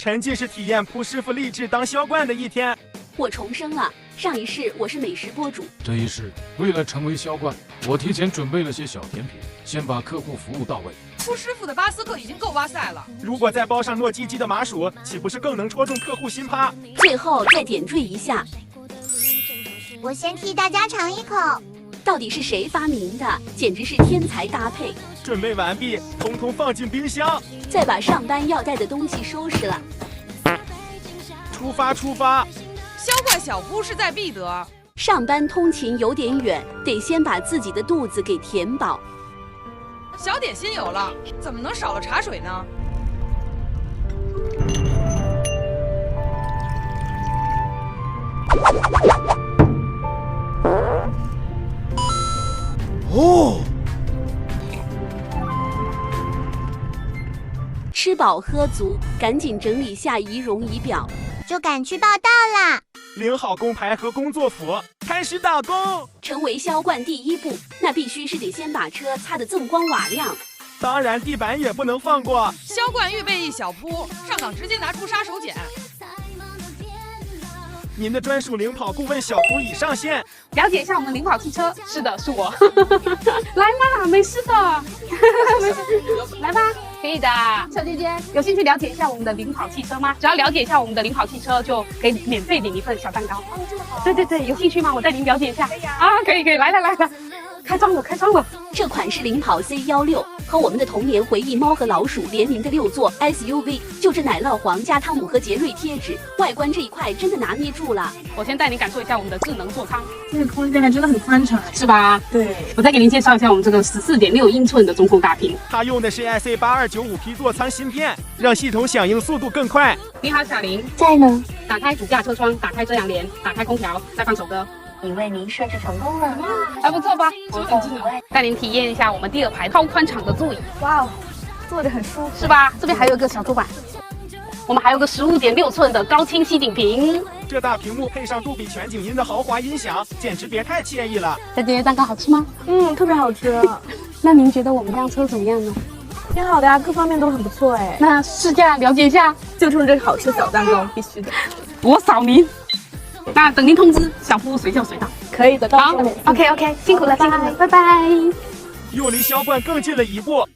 沉浸式体验蒲师傅立志当销冠的一天。我重生了，上一世我是美食播主，这一世为了成为销冠，我提前准备了些小甜品，先把客户服务到位。蒲师傅的巴斯克已经够哇塞了，如果再包上糯叽叽的麻薯，岂不是更能戳中客户心趴？最后再点缀一下。我先替大家尝一口。到底是谁发明的？简直是天才搭配！准备完毕，统统放进冰箱。再把上班要带的东西收拾了。出发出发！销冠小蒲势在必得。上班通勤有点远，得先把自己的肚子给填饱。小点心有了，怎么能少了茶水呢？哦，吃饱喝足，赶紧整理下仪容仪表，就赶去报道啦。领好工牌和工作服，开始打工。成为销冠第一步，那必须是得先把车擦得锃光瓦亮。当然，地板也不能放过。销冠预备役小蒲，上岗直接拿出杀手锏。您的专属领跑顾问小蒲已上线，了解一下我们的领跑汽车。是的，是我。来嘛，没事的，没事，来吧，可以的。小姐姐，有兴趣了解一下我们的领跑汽车吗？只要了解一下我们的领跑汽车，就可以免费领一份小蛋糕。哦，这么好。对对对，有兴趣吗？我带您了解一下。可以啊。啊，可以可以，来，开张了，开张了。这款是领跑 C16，和我们的童年回忆猫和老鼠联名的6座 SUV， 就这奶酪黄加汤姆和杰瑞贴纸，外观这一块真的拿捏住了。我先带您感受一下我们的智能座舱，这个空间还真的很宽敞，是吧？对。我再给您介绍一下我们这个14.6英寸的中控大屏，它用的是 IC8295P 座舱芯片，让系统响应速度更快。你好，小林，在呢。打开主驾车窗，打开遮阳帘，打开空调，再放首歌。以为您设置成功了，还不错吧？很智能。带您体验一下我们第2排超宽敞的座椅。哇哦，坐着很舒服，是吧？这边还有一个小桌板，我们还有个15.6寸的高清吸顶屏。这大屏幕配上杜比全景音的豪华音响，简直别太惬意了。小姐姐，蛋糕好吃吗？特别好吃。那您觉得我们这辆车怎么样呢？挺好的呀，各方面都很不错哎。那试驾了解一下，就冲这个好吃小蛋糕，必须的。我扫您。那等您通知，小蒲随叫随到。可以的，好 ，OK， 辛苦了，拜拜。又离销冠更近了一步。